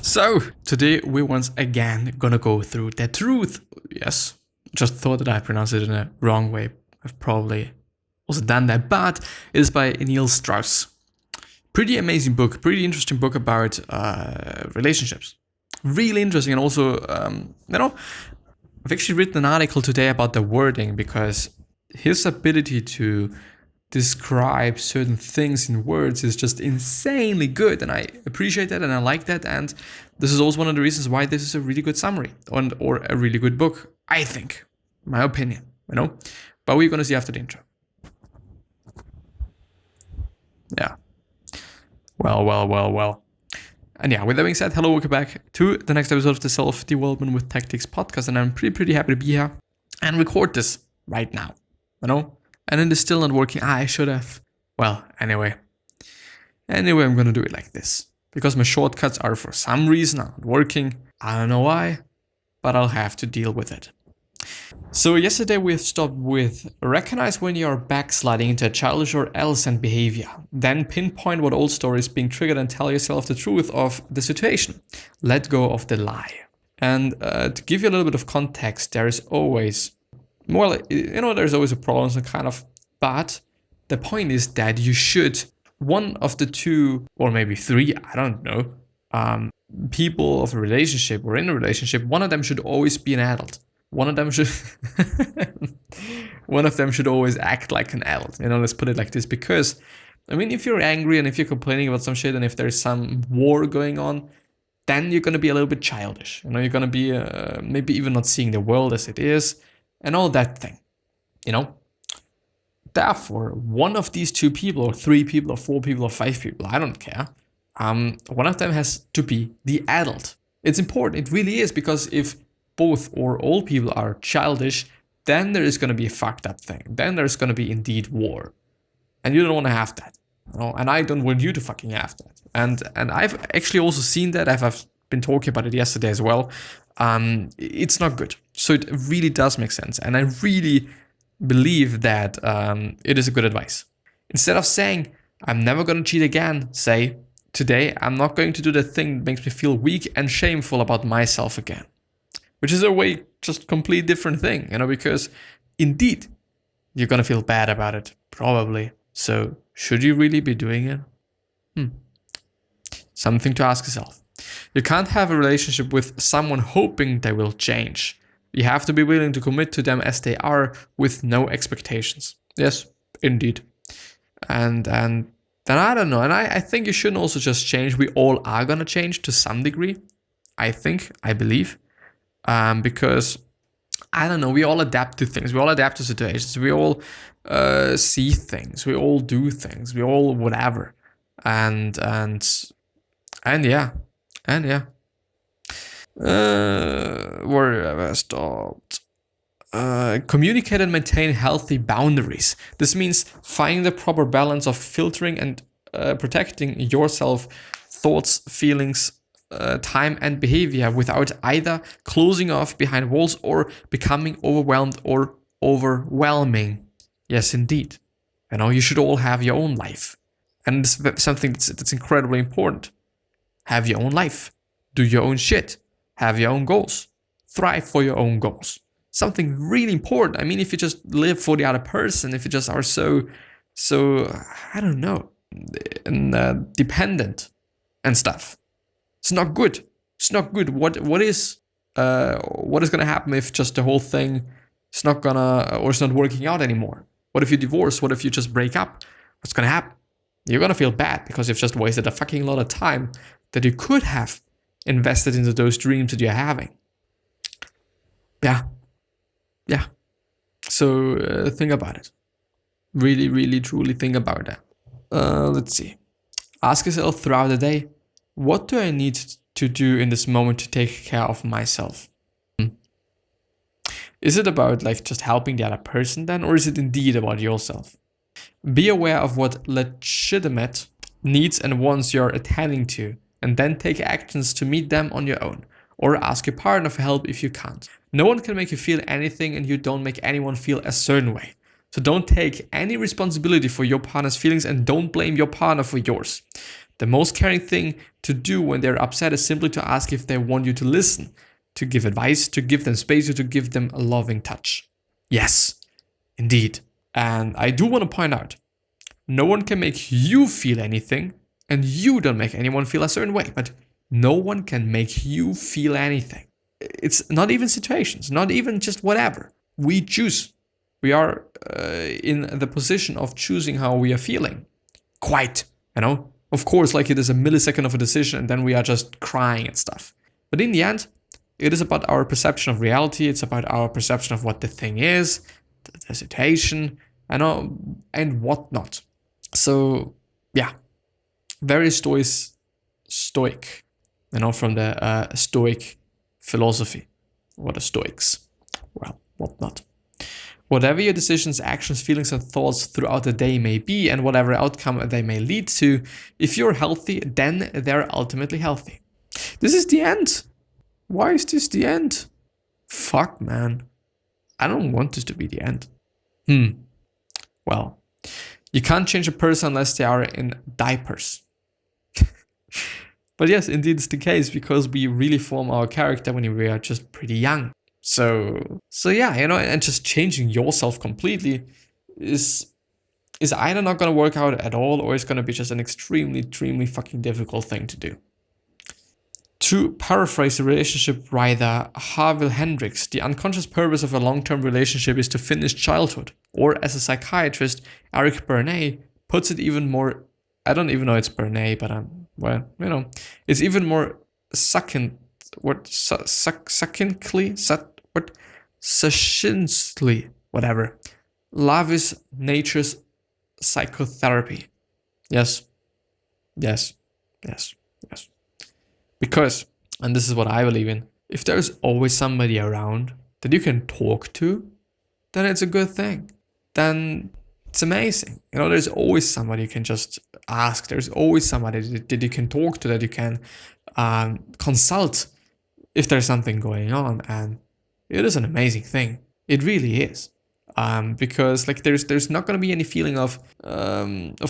So, today we once again gonna go through the truth. Yes, just thought that I pronounced it in a wrong way. I've probably also done that, but it is by Neil Strauss. Pretty amazing book, pretty interesting book about relationships. Really interesting, and also, I've actually written an article today about the wording because his ability to describe certain things in words is just insanely good, and I appreciate that and I like that, and this is also one of the reasons why this is a really good summary or a really good book, I think, my opinion, but we're gonna see after the intro. Yeah, well, and yeah, with that being said, hello, welcome back to the next episode of the Self-Development with Tactics podcast, and I'm pretty happy to be here and record this right now, and it is still not working. I should have. Well, anyway, I'm gonna do it like this. Because my shortcuts are for some reason not working. I don't know why, but I'll have to deal with it. So yesterday we stopped with recognize when you're backsliding into a childish or adolescent behavior. Then pinpoint what old story is being triggered and tell yourself the truth of the situation. Let go of the lie. And to give you a little bit of context, there is always... there's always a problem, so kind of, but the point is that you should, one of the two, or maybe three, I don't know, people of a relationship or in a relationship, one of them should always be an adult. One of them should always act like an adult, let's put it like this, because, if you're angry and if you're complaining about some shit and if there's some war going on, then you're going to be a little bit childish, you're going to be maybe even not seeing the world as it is, and all that thing, Therefore, one of these two people, or three people, or four people, or five people, I don't care. One of them has to be the adult. It's important, it really is, because if both or all people are childish, then there is going to be a fucked up thing. Then there's going to be indeed war. And you don't want to have that. And I don't want you to fucking have that. And I've actually also seen that. I've been talking about it yesterday as well. It's not good. So it really does make sense. And I really believe that it is a good advice. Instead of saying, I'm never going to cheat again, say, today I'm not going to do the thing that makes me feel weak and shameful about myself again. Which is a way just complete different thing, because indeed, you're going to feel bad about it, probably. So should you really be doing it? Something to ask yourself. You can't have a relationship with someone hoping they will change. You have to be willing to commit to them as they are with no expectations. Yes, indeed. And then I don't know. And I think you shouldn't also just change. We all are going to change to some degree. I believe. Because, I don't know, we all adapt to things. We all adapt to situations. We all see things. We all do things. We all whatever. And yeah. Where have I stopped? Communicate and maintain healthy boundaries. This means finding the proper balance of filtering and protecting yourself, thoughts, feelings, time and behavior without either closing off behind walls or becoming overwhelmed or overwhelming. Yes, indeed. You should all have your own life. And it's something that's incredibly important. Have your own life. Do your own shit. Have your own goals. Thrive for your own goals. Something really important. If you just live for the other person, if you just are so I don't know, dependent and stuff, it's not good. It's not good. What is gonna happen if just the whole thing is not gonna, or it's not working out anymore? What if you divorce? What if you just break up? What's gonna happen? You're gonna feel bad because you've just wasted a fucking lot of time that you could have invested into those dreams that you're having. Yeah. So think about it. Really, really, truly think about that. Let's see. Ask yourself throughout the day, what do I need to do in this moment to take care of myself? Is it about just helping the other person then, or is it indeed about yourself? Be aware of what legitimate needs and wants you're attending to, and then take actions to meet them on your own, or ask your partner for help if you can't. No one can make you feel anything, and you don't make anyone feel a certain way. So don't take any responsibility for your partner's feelings, and don't blame your partner for yours. The most caring thing to do when they're upset is simply to ask if they want you to listen, to give advice, to give them space, or to give them a loving touch. Yes, indeed. And I do want to point out, no one can make you feel anything, and you don't make anyone feel a certain way, but no one can make you feel anything. It's not even situations, not even just whatever. We choose. We are in the position of choosing how we are feeling. Quite, Of course, like it is a millisecond of a decision and then we are just crying and stuff. But in the end, it is about our perception of reality. It's about our perception of what the thing is, the situation, and whatnot. So, yeah, very stoic, from the Stoic philosophy. What are Stoics? Well, whatnot. Whatever your decisions, actions, feelings, and thoughts throughout the day may be, and whatever outcome they may lead to, if you're healthy, then they're ultimately healthy. This is the end. Why is this the end? Fuck, man. I don't want this to be the end. Well, you can't change a person unless they are in diapers. But yes, indeed it's the case, because we really form our character when we are just pretty young. So yeah, and just changing yourself completely is either not going to work out at all, or it's going to be just an extremely, extremely fucking difficult thing to do. To paraphrase the relationship writer Harville Hendrix, the unconscious purpose of a long-term relationship is to finish childhood. Or as a psychiatrist, Eric Bernay puts it even more, I don't even know it's Bernay, but it's even more succinctly, whatever. Love is nature's psychotherapy. Yes. Because, and this is what I believe in, if there's always somebody around that you can talk to, then it's a good thing. Then it's amazing. There's always somebody you can just ask. There's always somebody that you can talk to, that you can consult if there's something going on. And it is an amazing thing. It really is. Because there's not going to be any feeling of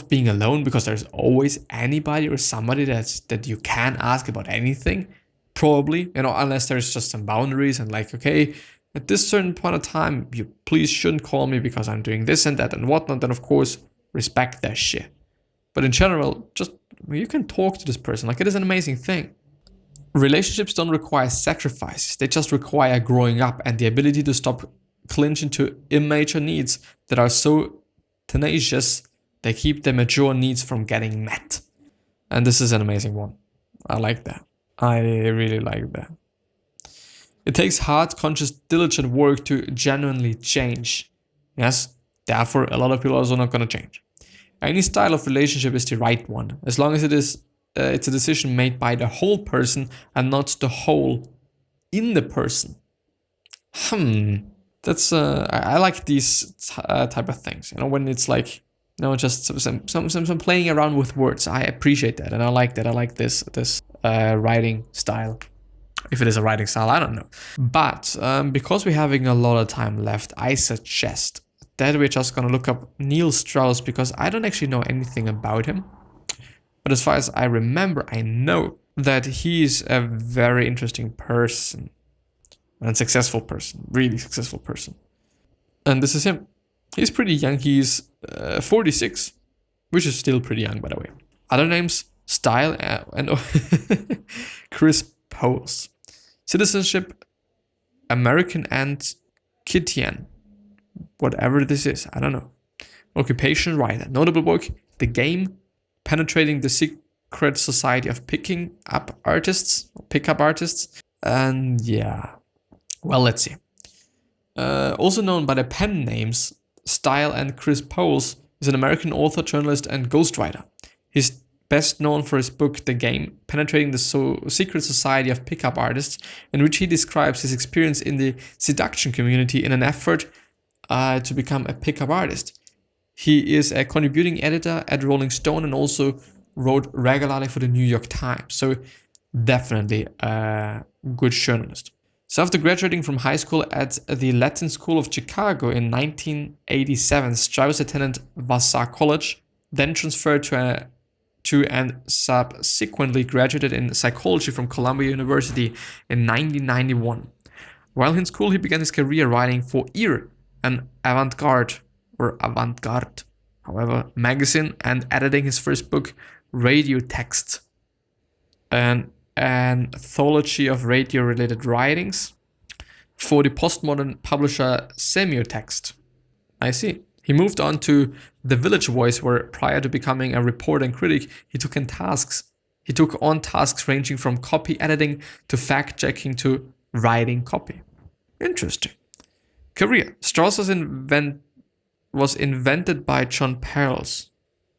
being alone, because there's always anybody or somebody that you can ask about anything, probably, unless there's just some boundaries and okay, at this certain point of time, you please shouldn't call me because I'm doing this and that and whatnot. Then of course, respect that shit. But in general, just you can talk to this person. It is an amazing thing. Relationships don't require sacrifice. They just require growing up and the ability to stop clinching to immature needs that are so tenacious they keep the mature needs from getting met. And this is an amazing one. I like that. I really like that. It takes hard, conscious, diligent work to genuinely change. Yes, therefore a lot of people are also not going to change. Any style of relationship is the right one, as long as it's a decision made by the whole person and not the whole in the person. That's I like these type of things. When it's just some playing around with words. I appreciate that, and I like that. I like this writing style. If it is a writing style, I don't know. But because we're having a lot of time left, I suggest that we're just gonna look up Neil Strauss, because I don't actually know anything about him. But as far as I remember, I know that he's a very interesting person. And successful person, really successful person. And this is him. He's pretty young. He's 46, which is still pretty young, by the way. Other names, Style and Chris Powles. Citizenship, American and Kittian. Whatever this is, I don't know. Occupation, writer. Notable work, The Game, Penetrating the Secret Society of Pickup Artists. And yeah. Well, let's see. Also known by the pen names Style and Chris Powles, is an American author, journalist, and ghostwriter. He's best known for his book, The Game, Penetrating the Secret Society of Pickup Artists, in which he describes his experience in the seduction community in an effort to become a pickup artist. He is a contributing editor at Rolling Stone and also wrote regularly for the New York Times. So definitely a good journalist. So after graduating from high school at the Latin School of Chicago in 1987, Strauss attended Vassar College, then transferred to and subsequently graduated in psychology from Columbia University in 1991. While in school, he began his career writing for Ear, an avant-garde, however, magazine, and editing his first book, Radio Text, an anthology of radio-related writings for the postmodern publisher Semiotext. I see. He moved on to The Village Voice, where prior to becoming a reporter and critic, he took on tasks ranging from copy editing to fact-checking to writing copy. Interesting. Career. Strauss was invented by John Parles.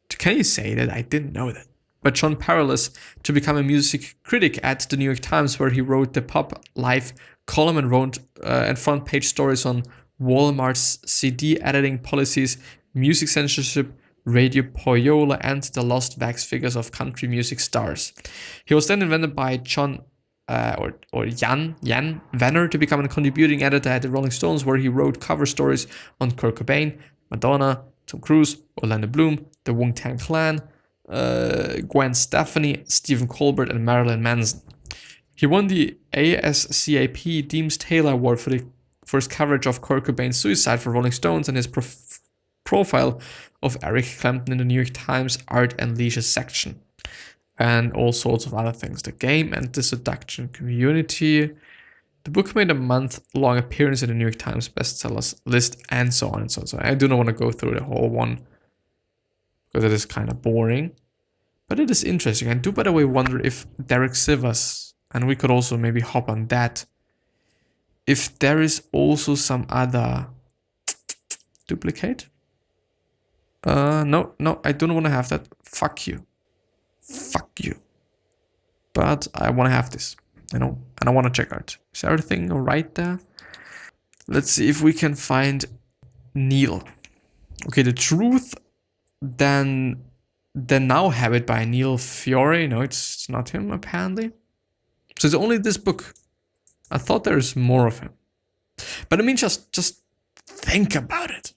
Can you say that? I didn't know that. But John Parles to become a music critic at the New York Times, where he wrote the Pop Life column and wrote and front page stories on Walmart's CD editing policies, music censorship, Radio Payola, and the lost wax figures of country music stars. He was then invented by Jan Venner to become a contributing editor at the Rolling Stones, where he wrote cover stories on Kurt Cobain, Madonna, Tom Cruise, Orlando Bloom, the Wu-Tang Clan, Gwen Stefani, Stephen Colbert, and Marilyn Manson. He won the ASCAP Deems Taylor Award for his coverage of Kurt Cobain's suicide for Rolling Stones and his profile of Eric Clapton in the New York Times Art and Leisure section. And all sorts of other things. The Game and the Seduction Community. The book made a month-long appearance in the New York Times bestsellers list, and so on and so on. So I do not want to go through the whole one because it is kind of boring. But it is interesting. I do, by the way, wonder if Derek Sivers, and we could also maybe hop on that, if there is also some other duplicate. No, I don't want to have that. Fuck you. But I want to have this, and I want to check out. Is everything all right there? Let's see if we can find Neil. Okay, The Truth, then The Now Habit by Neil Fiore. No, it's not him, apparently. So it's only this book. I thought there's more of him. But I mean, just think about it.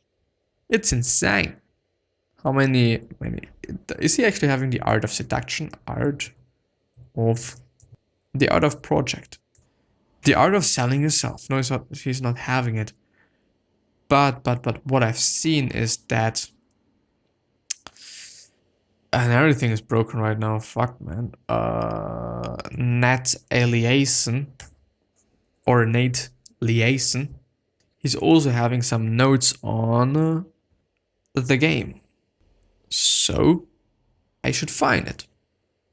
It's insane. How many is he actually having? The Art of Seduction, the Art of Project, the Art of Selling Yourself. No, he's not having it. But what I've seen is that, and everything is broken right now. Fuck, man. Nat Eliason, or Nate Liason, he's also having some notes on the game. So I should find it,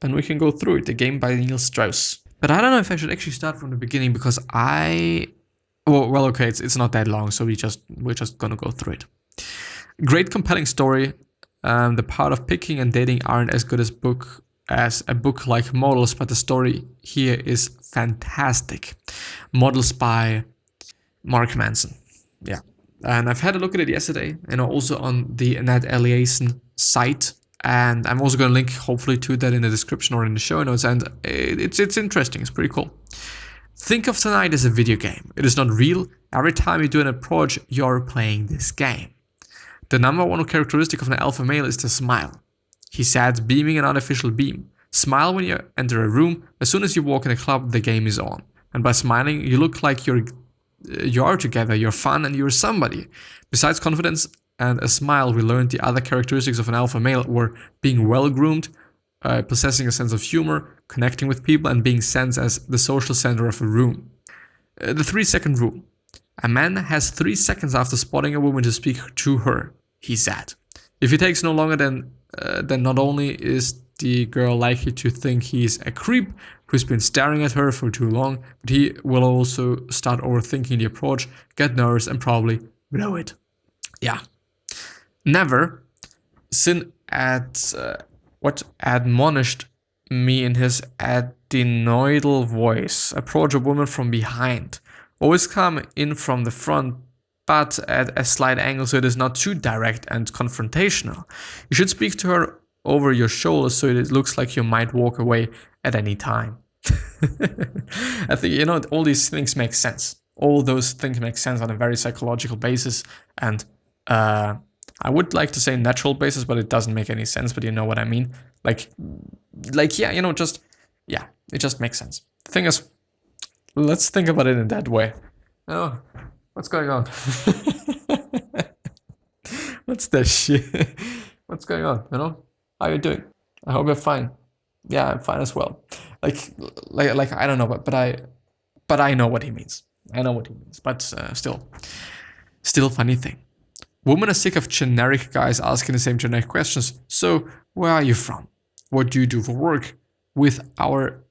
and we can go through it. The Game by Neil Strauss. But I don't know if I should actually start from the beginning, because well, okay, it's not that long, so we're just gonna go through it. Great, compelling story. The part of picking and dating aren't as good as a book like Models, but the story here is fantastic. Models by Mark Manson. Yeah. And I've had a look at it yesterday, and also on the Nat Eliason site. And I'm also going to link, hopefully, to that in the description or in the show notes. And it's interesting. It's pretty cool. Think of tonight as a video game. It is not real. Every time you do an approach, you're playing this game. The number one characteristic of an alpha male is the smile. He said, beaming an artificial beam. Smile when you enter a room. As soon as you walk in a club, the game is on. And by smiling, you look like you are together, you're fun, and you're somebody. Besides confidence and a smile, we learned the other characteristics of an alpha male were being well-groomed, possessing a sense of humor, connecting with people, and being sensed as the social center of a room. The 3-second rule. A man has 3 seconds after spotting a woman to speak to her, he said. If it takes no longer then not only is the girl likely to think he's a creep who's been staring at her for too long, but he will also start overthinking the approach, get nervous, and probably blow it. Yeah. Never, Sin admonished me in his adenoidal voice. Approach a woman from behind. Always come in from the front, but at a slight angle so it is not too direct and confrontational. You should speak to her over your shoulder so it looks like you might walk away at any time. I think, all these things make sense. All those things make sense on a very psychological basis, and I I would like to say natural basis, but it doesn't make any sense, but you know what I mean. Like yeah, you know, just, yeah, it just makes sense. The thing is, let's think about it in that way. Oh, what's going on? What's that shit? What's going on, you know? How are you doing? I hope you're fine. Yeah, I'm fine as well. Like I don't know, but I know what he means. I know what he means, but still funny thing. Women are sick of generic guys asking the same generic questions. So, where are you from? What do you do for work? With our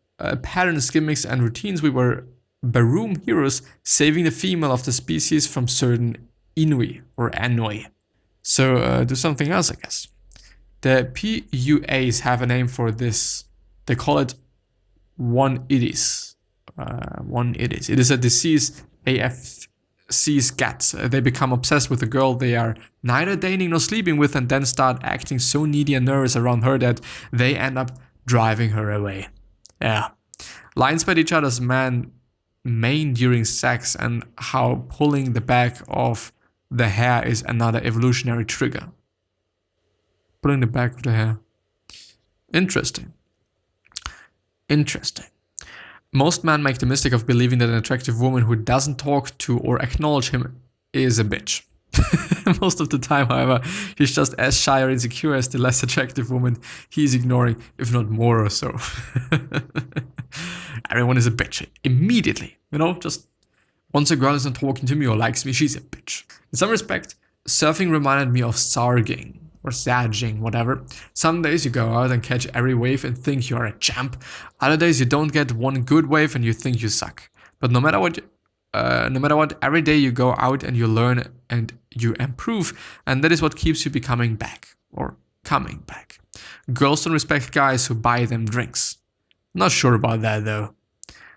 patterns, gimmicks, and routines, we were Baroom heroes saving the female of the species from certain Inui or Anoi. So, do something else, I guess. The PUAs have a name for this. They call it one-itis. One-itis. It is a disease AFCs get. They become obsessed with a girl they are neither dating nor sleeping with and then start acting so needy and nervous around her that they end up driving her away. Yeah. Lines by each other's mane during sex and how pulling the back of the hair is another evolutionary trigger. Pulling the back of the hair. Interesting. Most men make the mistake of believing that an attractive woman who doesn't talk to or acknowledge him is a bitch. Most of the time, however, he's just as shy or insecure as the less attractive woman he's ignoring, if not more or so. Everyone is a bitch. Immediately. You know, just once a girl isn't talking to me or likes me, she's a bitch. In some respect, surfing reminded me of sarging. Or sagging, whatever. Some days you go out and catch every wave and think you are a champ. Other days you don't get one good wave and you think you suck. But no matter what, every day you go out and you learn and you improve, and that is what keeps you becoming back or coming back. Girls don't respect guys who buy them drinks. Not sure about that though.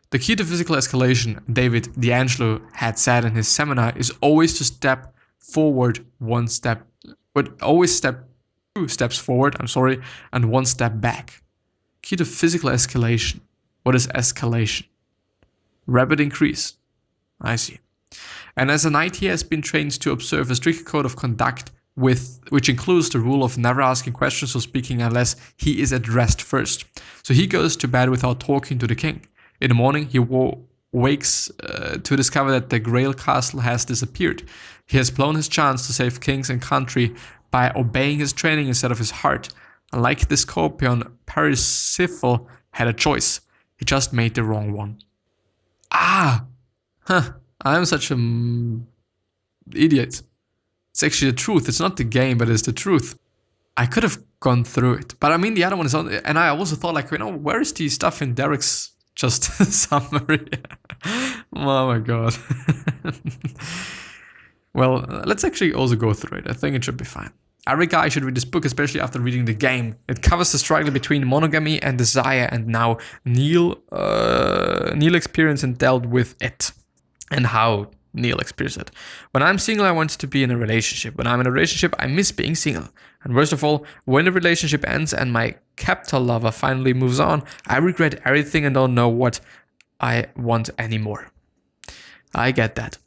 The key to physical escalation, David D'Angelo had said in his seminar, is always to step forward one step. But always two steps forward, and one step back. Key to physical escalation. What is escalation? Rapid increase. I see. And as a knight, he has been trained to observe a strict code of conduct which includes the rule of never asking questions or speaking unless he is addressed first. So he goes to bed without talking to the king. In the morning, he wakes to discover that the Grail castle has disappeared. He has blown his chance to save kings and country by obeying his training instead of his heart. Unlike the Scorpion, Parsifal had a choice. He just made the wrong one. I'm such an idiot. It's actually the truth. It's not the game, but it's the truth. I could have gone through it. But I mean, the other one is on, and I also thought, like, you know, where is the stuff in Derek's just summary? Oh my god. Well, let's actually also go through it. I think it should be fine. Every guy should read this book, especially after reading the game. It covers the struggle between monogamy and desire, and now Neil experienced and dealt with it, and how Neil experienced it. When I'm single, I want to be in a relationship. When I'm in a relationship, I miss being single. And worst of all, when the relationship ends and my capital lover finally moves on, I regret everything and don't know what I want anymore. I get that.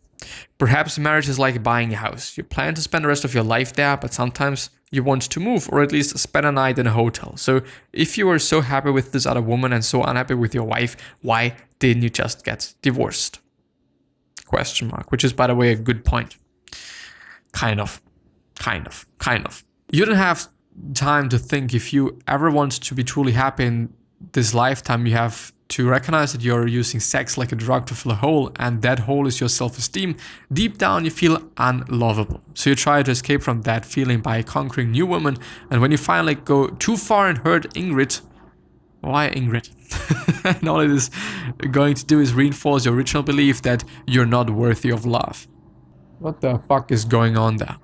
Perhaps marriage is like buying a house. You plan to spend the rest of your life there, but sometimes you want to move or at least spend a night in a hotel. So if you were so happy with this other woman and so unhappy with your wife, why didn't you just get divorced? Question mark, which is, by the way, a good point. Kind of. You don't have time to think. If you ever want to be truly happy in this lifetime, you have to recognize that you're using sex like a drug to fill a hole, and that hole is your self-esteem. Deep down, you feel unlovable. So you try to escape from that feeling by conquering new women, and when you finally go too far and hurt Ingrid, why Ingrid? And all it is going to do is reinforce your original belief that you're not worthy of love. What the fuck is going on there?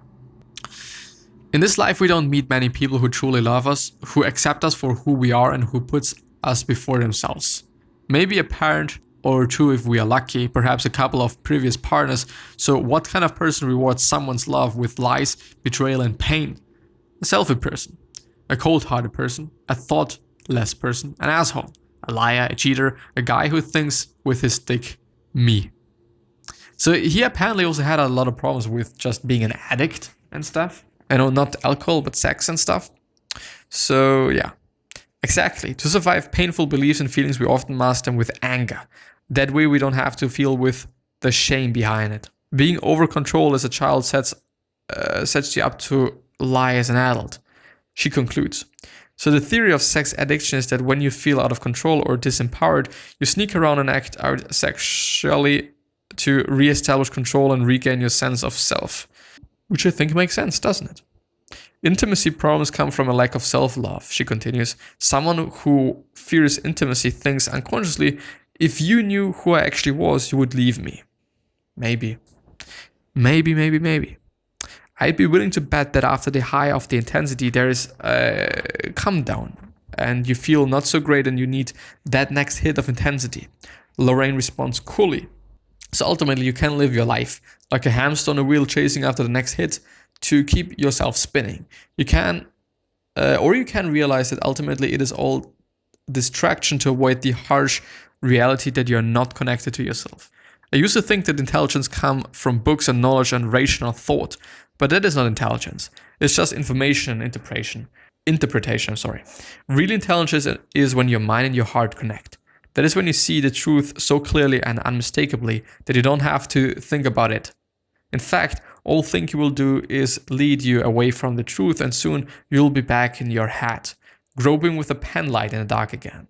In this life, we don't meet many people who truly love us, who accept us for who we are, and who puts us before themselves. Maybe a parent or two if we are lucky, perhaps a couple of previous partners. So what kind of person rewards someone's love with lies, betrayal and pain? A selfish person, a cold-hearted person, a thoughtless person, an asshole, a liar, a cheater, a guy who thinks with his dick, me. So he apparently also had a lot of problems with just being an addict and stuff. I know, not alcohol, but sex and stuff. So yeah, exactly. To survive painful beliefs and feelings, we often mask them with anger. That way we don't have to feel with the shame behind it. Being over control as a child sets you up to lie as an adult, she concludes. So the theory of sex addiction is that when you feel out of control or disempowered, you sneak around and act out sexually to reestablish control and regain your sense of self. Which I think makes sense, doesn't it? Intimacy problems come from a lack of self-love, she continues. Someone who fears intimacy thinks unconsciously, if you knew who I actually was, you would leave me. Maybe. I'd be willing to bet that after the high of the intensity, there is a come down and you feel not so great and you need that next hit of intensity. Lorraine responds coolly. So ultimately, you can live your life like a hamster on a wheel chasing after the next hit to keep yourself spinning. You can realize that ultimately it is all distraction to avoid the harsh reality that you're not connected to yourself. I used to think that intelligence comes from books and knowledge and rational thought, but that is not intelligence. It's just information and interpretation. Real intelligence is when your mind and your heart connect. That is when you see the truth so clearly and unmistakably that you don't have to think about it. In fact, all thinking will do is lead you away from the truth, and soon you'll be back in your head, groping with a pen light in the dark again.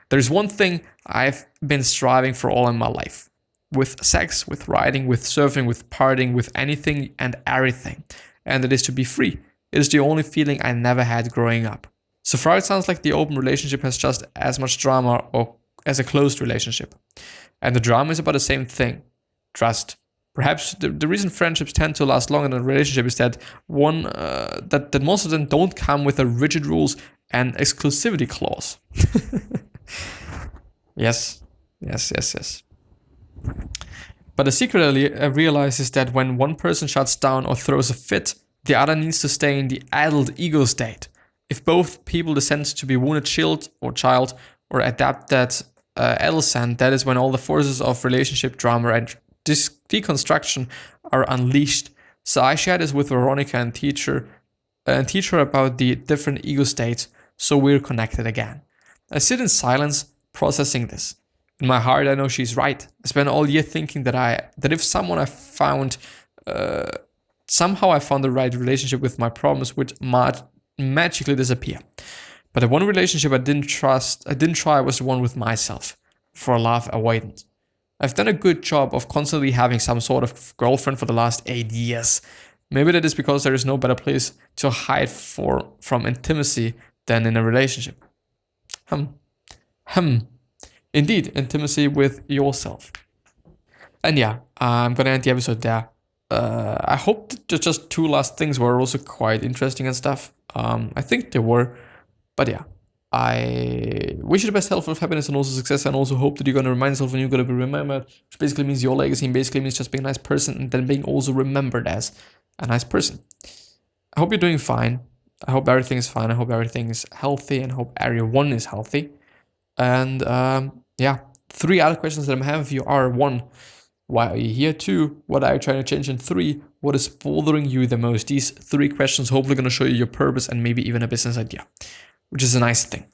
There's one thing I've been striving for all in my life. With sex, with writing, with surfing, with partying, with anything and everything. And it is to be free. It is the only feeling I never had growing up. So far, it sounds like the open relationship has just as much drama or as a closed relationship. And the drama is about the same thing. Trust. Perhaps the reason friendships tend to last longer than a relationship is that that most of them don't come with a rigid rules and exclusivity clause. Yes. But the secret I realize is that when one person shuts down or throws a fit, the other needs to stay in the adult ego state. If both people descend to be wounded child or adapted adolescent, that is when all the forces of relationship drama and deconstruction are unleashed. So I share this with Veronica and teach her about the different ego states so we're connected again. I sit in silence processing this. In my heart, I know she's right. I spent all year thinking that if somehow I found the right relationship with, my problems would magically disappear. But the one relationship I didn't try was the one with myself, for love avoidance. I've done a good job of constantly having some sort of girlfriend for the last 8 years. Maybe that is because there is no better place to hide from intimacy than in a relationship. Indeed, intimacy with yourself. And yeah, I'm gonna end the episode there. I hope that just 2 last things were also quite interesting and stuff. I think they were, but yeah. I wish you the best health, happiness, and also success, and also hope that you're gonna remind yourself when you're gonna be remembered, which basically means your legacy, and basically means just being a nice person, and then being also remembered as a nice person. I hope you're doing fine. I hope everything is fine. I hope everything is healthy, and hope everyone is healthy. And 3 other questions that I'm having for you are: 1, why are you here? 2, what are you trying to change? And 3, what is bothering you the most? These 3 questions hopefully going to show you your purpose and maybe even a business idea, which is a nice thing.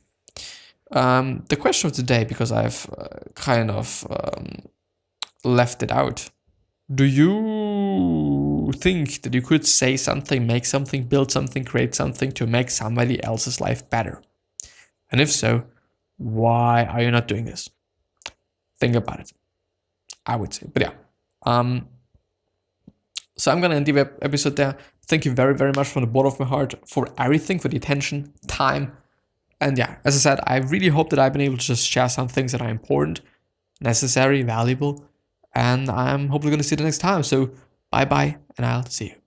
The question of the day, because I've left it out. Do you think that you could say something, make something, build something, create something to make somebody else's life better? And if so, why are you not doing this? Think about it, I would say. But yeah, so I'm gonna end the episode there. Thank you very, very much from the bottom of my heart for everything, for the attention, time. And yeah, as I said, I really hope that I've been able to just share some things that are important, necessary, valuable. And I'm hopefully gonna see you the next time. So bye-bye, and I'll see you.